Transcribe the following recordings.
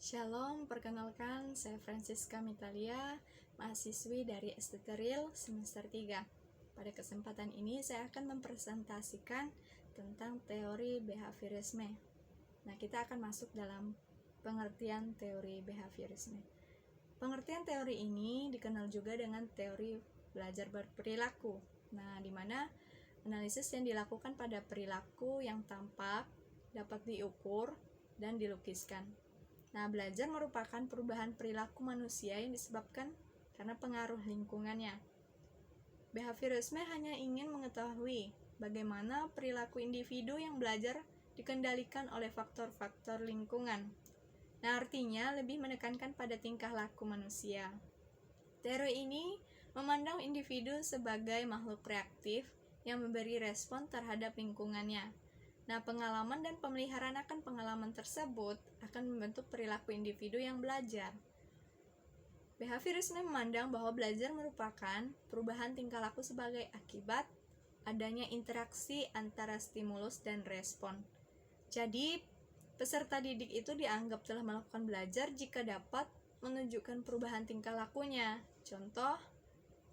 Shalom, perkenalkan saya Francisca Mitalia, mahasiswi dari Esteteril semester 3. Pada kesempatan ini saya akan mempresentasikan tentang teori behaviorisme. Nah, kita akan masuk dalam pengertian teori behaviorisme. Pengertian teori ini dikenal juga dengan teori belajar berperilaku. Nah, di mana analisis yang dilakukan pada perilaku yang tampak dapat diukur dan dilukiskan. Nah, belajar merupakan perubahan perilaku manusia yang disebabkan karena pengaruh lingkungannya. Behaviorisme hanya ingin mengetahui bagaimana perilaku individu yang belajar dikendalikan oleh faktor-faktor lingkungan. Nah, artinya lebih menekankan pada tingkah laku manusia. Teori ini memandang individu sebagai makhluk reaktif yang memberi respon terhadap lingkungannya. Nah, pengalaman dan pemeliharaan akan pengalaman tersebut akan membentuk perilaku individu yang belajar. Behaviorisme memandang bahwa belajar merupakan perubahan tingkah laku sebagai akibat adanya interaksi antara stimulus dan respon. Jadi, peserta didik itu dianggap telah melakukan belajar jika dapat menunjukkan perubahan tingkah lakunya. Contoh,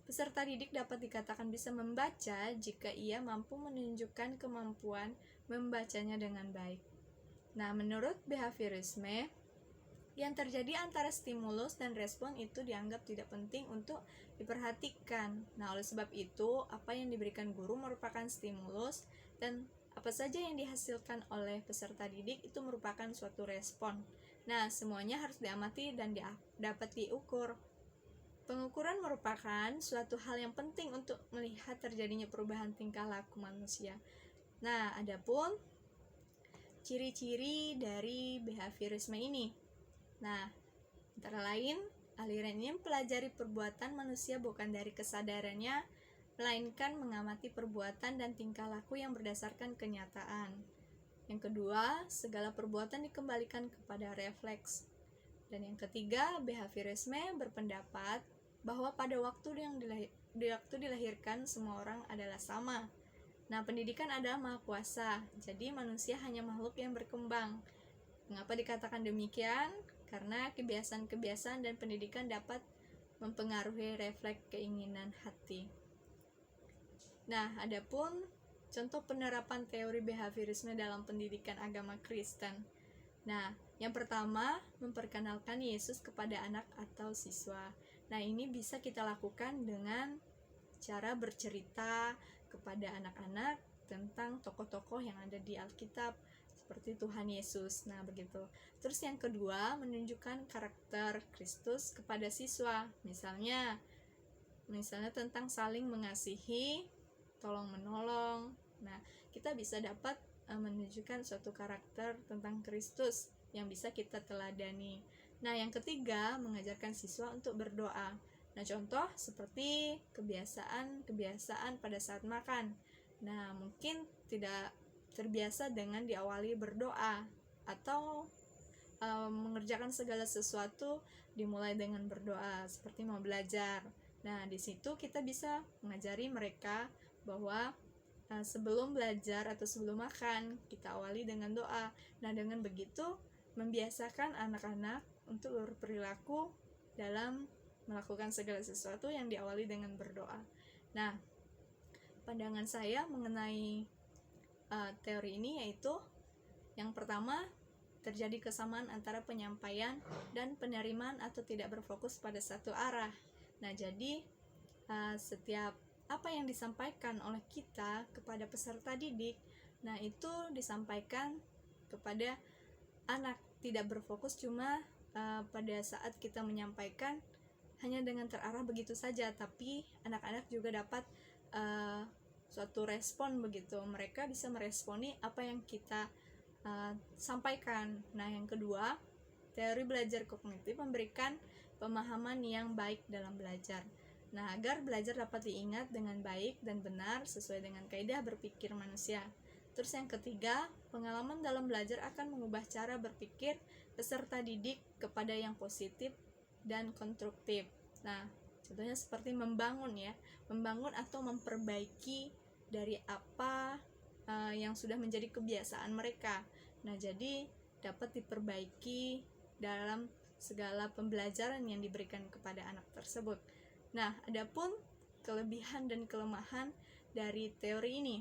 peserta didik dapat dikatakan bisa membaca jika ia mampu menunjukkan kemampuan membacanya dengan baik. Nah, menurut behaviorisme, yang terjadi antara stimulus dan respon itu dianggap tidak penting untuk diperhatikan. Nah, oleh sebab itu, apa yang diberikan guru merupakan stimulus dan apa saja yang dihasilkan oleh peserta didik itu merupakan suatu respon. Nah, semuanya harus diamati dan dapat diukur. Pengukuran merupakan suatu hal yang penting untuk melihat terjadinya perubahan tingkah laku manusia. Nah, adapun ciri-ciri dari behaviorisme ini. Nah, antara lain, aliran ini mempelajari perbuatan manusia bukan dari kesadarannya, melainkan mengamati perbuatan dan tingkah laku yang berdasarkan kenyataan. Yang kedua, segala perbuatan dikembalikan kepada refleks. Dan yang ketiga, behaviorisme berpendapat bahwa pada waktu dilahirkan semua orang adalah sama. Nah, pendidikan adalah maha kuasa, jadi manusia hanya makhluk yang berkembang. Mengapa dikatakan demikian? Karena kebiasaan-kebiasaan dan pendidikan dapat mempengaruhi refleks keinginan hati. Nah, adapun contoh penerapan teori behaviorisme dalam pendidikan agama Kristen. Nah, yang pertama, memperkenalkan Yesus kepada anak atau siswa. Nah, ini bisa kita lakukan dengan cara bercerita kepada anak-anak tentang tokoh-tokoh yang ada di Alkitab, seperti Tuhan Yesus. Nah, begitu. Terus yang kedua, menunjukkan karakter Kristus kepada siswa. Misalnya tentang saling mengasihi, tolong-menolong. Nah, kita bisa dapat menunjukkan suatu karakter tentang Kristus yang bisa kita teladani. Nah, yang ketiga, mengajarkan siswa untuk berdoa. Nah, contoh seperti kebiasaan pada saat makan. Nah, mungkin tidak terbiasa dengan diawali berdoa atau mengerjakan segala sesuatu dimulai dengan berdoa, seperti mau belajar. Nah, di situ kita bisa mengajari mereka bahwa sebelum belajar atau sebelum makan, kita awali dengan doa. Nah, dengan begitu membiasakan anak-anak untuk berperilaku dalam melakukan segala sesuatu yang diawali dengan berdoa. Nah, pandangan saya mengenai teori ini yaitu yang pertama, terjadi kesamaan antara penyampaian dan penerimaan atau tidak berfokus pada satu arah. Nah, jadi setiap apa yang disampaikan oleh kita kepada peserta didik, nah itu disampaikan kepada anak, tidak berfokus cuma pada saat kita menyampaikan hanya dengan terarah begitu saja, tapi anak-anak juga dapat suatu respon begitu, mereka bisa meresponi apa yang kita sampaikan. Nah, yang kedua, teori belajar kognitif memberikan pemahaman yang baik dalam belajar. Nah, agar belajar dapat diingat dengan baik dan benar sesuai dengan kaidah berpikir manusia. Terus yang ketiga, pengalaman dalam belajar akan mengubah cara berpikir peserta didik kepada yang positif dan konstruktif. Nah, contohnya seperti membangun atau memperbaiki dari apa yang sudah menjadi kebiasaan mereka. Nah, jadi dapat diperbaiki dalam segala pembelajaran yang diberikan kepada anak tersebut. Nah, adapun kelebihan dan kelemahan dari teori ini.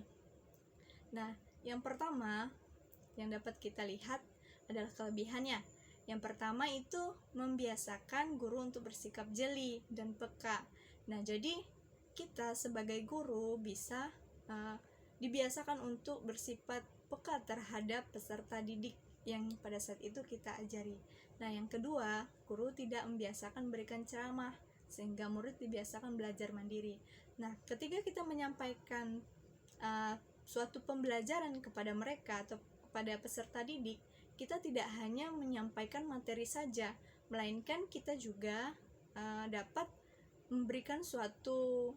Nah, yang pertama yang dapat kita lihat adalah kelebihannya. Yang pertama itu membiasakan guru untuk bersikap jeli dan peka. Nah, jadi kita sebagai guru bisa dibiasakan untuk bersifat peka terhadap peserta didik yang pada saat itu kita ajari. Nah, yang kedua, guru tidak membiasakan berikan ceramah sehingga murid dibiasakan belajar mandiri. Nah, ketika kita menyampaikan suatu pembelajaran kepada mereka atau kepada peserta didik, kita tidak hanya menyampaikan materi saja, melainkan kita juga dapat memberikan suatu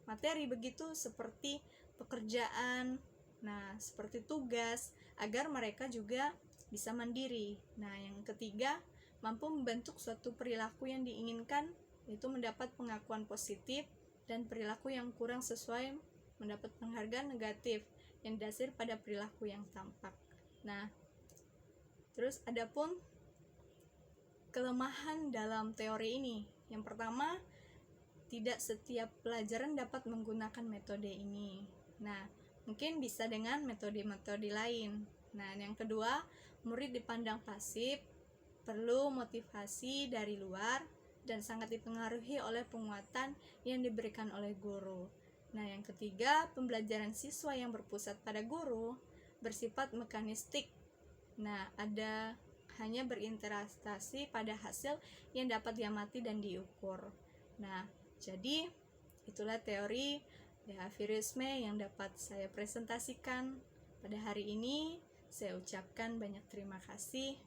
materi begitu seperti pekerjaan, nah seperti tugas, agar mereka juga bisa mandiri. Nah, yang ketiga, mampu membentuk suatu perilaku yang diinginkan, yaitu mendapat pengakuan positif, dan perilaku yang kurang sesuai mendapat penghargaan negatif yang dasar pada perilaku yang tampak. Nah, terus adapun kelemahan dalam teori ini. Yang pertama, tidak setiap pelajaran dapat menggunakan metode ini. Nah, mungkin bisa dengan metode-metode lain. Nah, yang kedua, murid dipandang pasif, perlu motivasi dari luar, dan sangat dipengaruhi oleh penguatan yang diberikan oleh guru. Nah, yang ketiga, pembelajaran siswa yang berpusat pada guru bersifat mekanistik. Nah, ada hanya berinteraksi pada hasil yang dapat diamati dan diukur. Nah, jadi itulah teori behaviorisme yang dapat saya presentasikan pada hari ini. Saya ucapkan banyak terima kasih.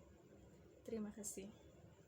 Terima kasih.